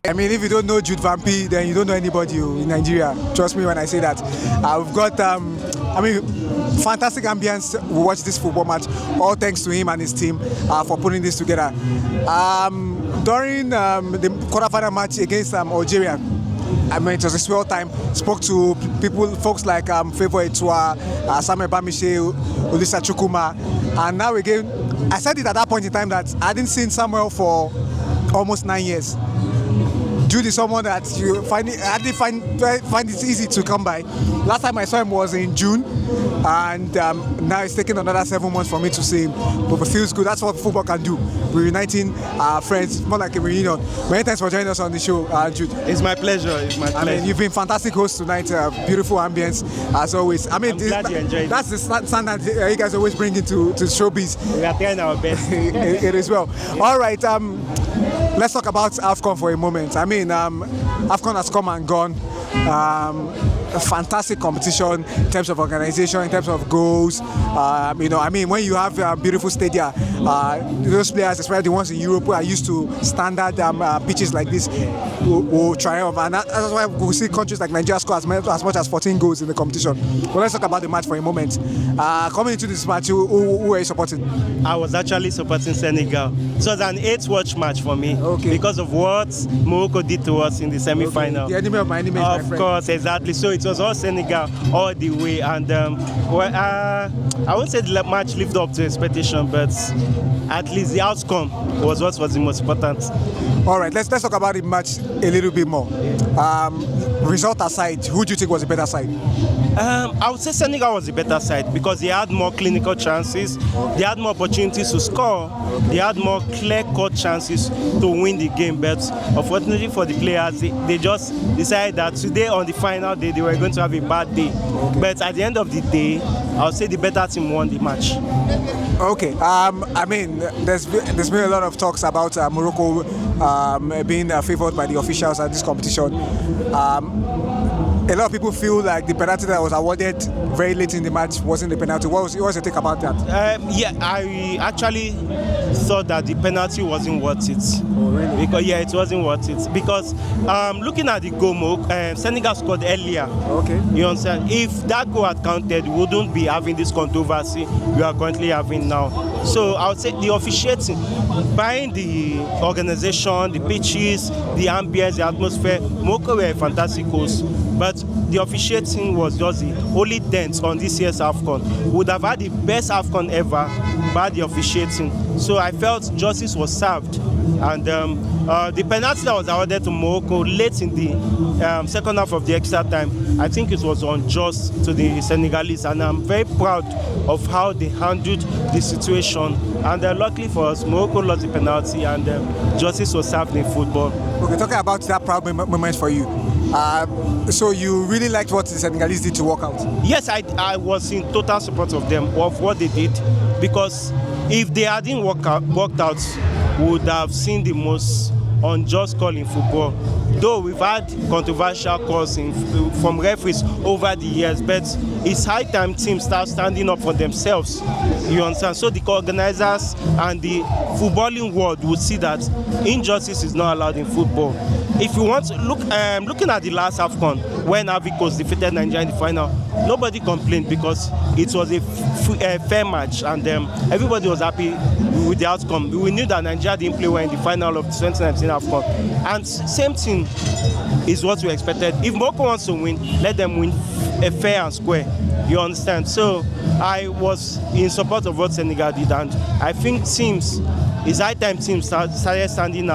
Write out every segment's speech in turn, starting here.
I mean, if you don't know Jude Van P, then you don't know anybody in Nigeria. Trust me when I say that. We've got, fantastic ambience. We watch this football match. All thanks to him and his team for putting this together. During the quarterfinal match against Algeria, I mean, it was a swell time. Spoke to folks like Favour Etua, Samuel Bamiche, Olisa Chukuma, and now again, I said it at that point in time that I hadn't seen Samuel for almost 9 years. Jude is someone that I didn't find it easy to come by. Last time I saw him was in June, and now it's taken another 7 months for me to see him. But it feels good. That's what football can do. Reuniting friends, more like a reunion. Many thanks for joining us on the show, Jude. It's my pleasure. I mean, you've been fantastic host tonight. Beautiful ambience as always. I mean, I'm glad you enjoyed that's the standard you guys always bring into showbiz. We are trying our best. it is well. All right. Let's talk about AFCON for a moment. I mean, AFCON has come and gone. A fantastic competition in terms of organization, in terms of goals. When you have beautiful stadia, those players, especially the ones in Europe who are used to standard pitches like this, will triumph. And that's why we see countries like Nigeria score as much as 14 goals in the competition. But let's talk about the match for a moment. Coming into this match, who are you supporting? I was actually supporting Senegal. It was an 8-watch match for me because of what Morocco did to us in the semi-final. The enemy of my enemy is my friend. Of course, exactly. So it was all Senegal all the way, and I won't say the match lived up to expectation, but at least the outcome was what was the most important. All right, let's talk about the match a little bit more. Result aside, who do you think was the better side? I would say Senegal was the better side because they had more clinical chances, they had more opportunities to score, they had more clear-cut chances to win the game. But unfortunately for the players, they just decided that today on the final day they were going to have a bad day. But at the end of the day, I would say the better team won the match. Okay. I mean, there's been a lot of talks about Morocco being favoured by the officials at this competition. A lot of people feel like the penalty that was awarded very late in the match wasn't the penalty. What's your take about that? I actually thought that the penalty wasn't worth it. Oh, really? Because it wasn't worth it. Because looking at the goal, Senegal scored earlier. Okay. You understand? If that goal had counted, we wouldn't be having this controversy we are currently having now. So I would say the officiating, buying the organization, the pitches, the ambience, the atmosphere, Morocco were a fantastic host. But the officiating was just the only dent on this year's AFCON. We would have had the best AFCON ever by the officiating. So I felt justice was served. And the penalty that was awarded to Morocco late in the second half of the extra time, I think it was unjust to the Senegalese. And I'm very proud of how they handled the situation. And luckily for us, Morocco lost the penalty and justice was served in football. Okay, talking about that proud moment for you. So you really liked what the Senegalese did to work out? Yes, I was in total support of them, of what they did, because if they hadn't worked out, we would have seen the most unjust call in football. Though we've had controversial calls from referees over the years, but it's high time teams start standing up for themselves. You understand? So the organizers and the footballing world would see that injustice is not allowed in football. If you want to looking at the last AFCON, when Ivory Coast defeated Nigeria in the final, nobody complained because it was a fair match and everybody was happy with the outcome. We knew that Nigeria didn't play well in the final of the 2019 AFCON. And same thing is what we expected. If Morocco wants to win, let them win fair and square. You understand? So I was in support of what Senegal did, and I think it's high time teams started standing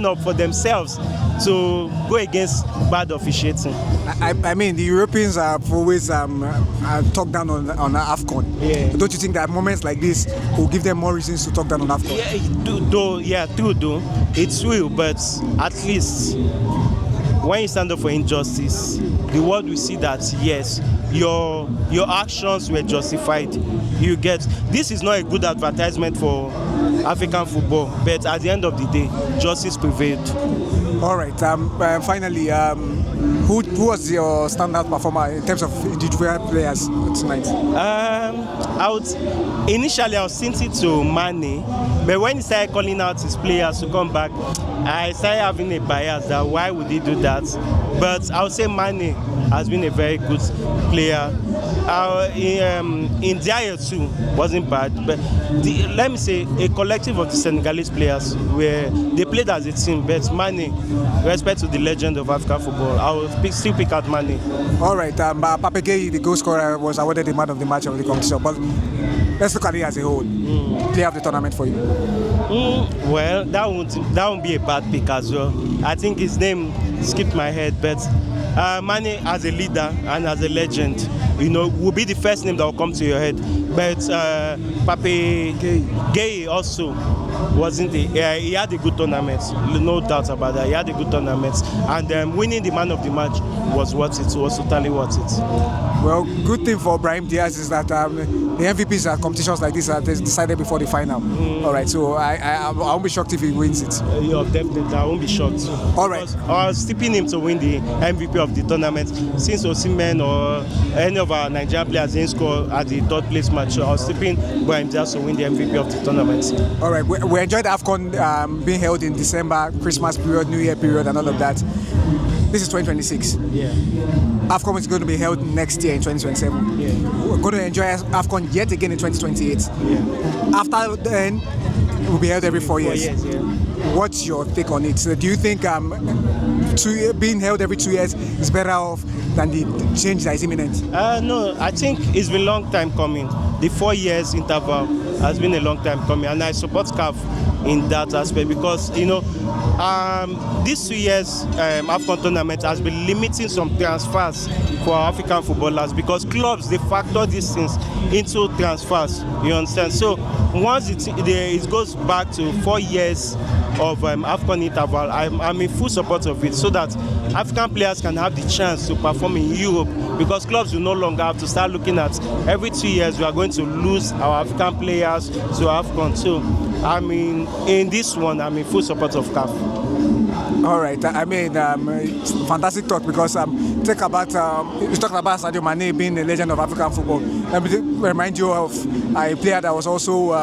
up for themselves to go against bad officiating. I mean, the Europeans have always talked down on AFCON. Yeah. Don't you think that moments like this will give them more reasons to talk down on AFCON? True though. It's real, but at least when you stand up for injustice, the world will see that yes, your actions were justified. You get, this is not a good advertisement for African football, but at the end of the day, justice prevailed. All right. Finally, Who was your standout performer in terms of individual players tonight? Initially I was thinking to Mane, but when he started calling out his players to come back, I started having a bias that why would he do that? But I would say Mane has been a very good player. In Diaye too wasn't bad, but let me say a collective of the Senegalese players where they played as a team. But Mane, respect to the legend of African football, I will still pick out Mane. All right, Pape Gueye, the goal scorer, was awarded the man of the match of the competition. But let's look at it as a whole. Player of the tournament for you? Well, that won't be a bad pick as well. I think his name skipped my head, but Mane as a leader and as a legend, will be the first name that will come to your head. But Pape Gueye also wasn't he had a good tournament, no doubt about that. He had a good tournament, and winning the man of the match was worth it. Was totally worth it. Well, good thing for Brahim Diaz is that the MVPs at competitions like this are decided before the final. All right, so I won't be shocked if he wins it. Yeah, definitely, I won't be shocked. All right. I was tipping him to win the MVP of the tournament since Osimhen or any of our Nigerian players didn't score at the third place match. So I was tipping Brahim Diaz to win the MVP of the tournament. All right, we enjoyed AFCON being held in December, Christmas period, New Year period, and all of that. This is 2026. Yeah. AFCON is going to be held next year in 2027. Yeah. We're going to enjoy AFCON yet again in 2028. Yeah. After then, it will be held every 4 years. 4 years, yeah. What's your take on it? So do you think being held every 2 years is better off than the change that is imminent? No, I think it's been a long time coming. The 4 years interval has been a long time coming, and I support CAF in that aspect because these 2 years AFCON tournament has been limiting some transfers for African footballers because clubs they factor these things into transfers. You understand? So once it goes back to 4 years of AFCON interval, I'm in full support of it so that African players can have the chance to perform in Europe because clubs will no longer have to start looking at every 2 years we are going to lose our African players to AFCON. So in this one, I'm in full support of CAF. All right, fantastic talk because you talked about Sadio Mane being a legend of African football. Let me remind you of a player that was also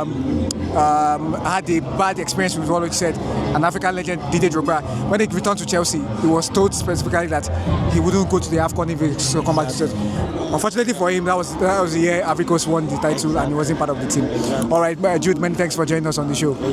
had a bad experience with what he said, an African legend, Didier Drogba. When he returned to Chelsea, he was told specifically that he wouldn't go to the AFCON if he come back to Chelsea. Unfortunately for him, that was the year Africa won the title and he wasn't part of the team. All right, Jude, many thanks for joining us on the show.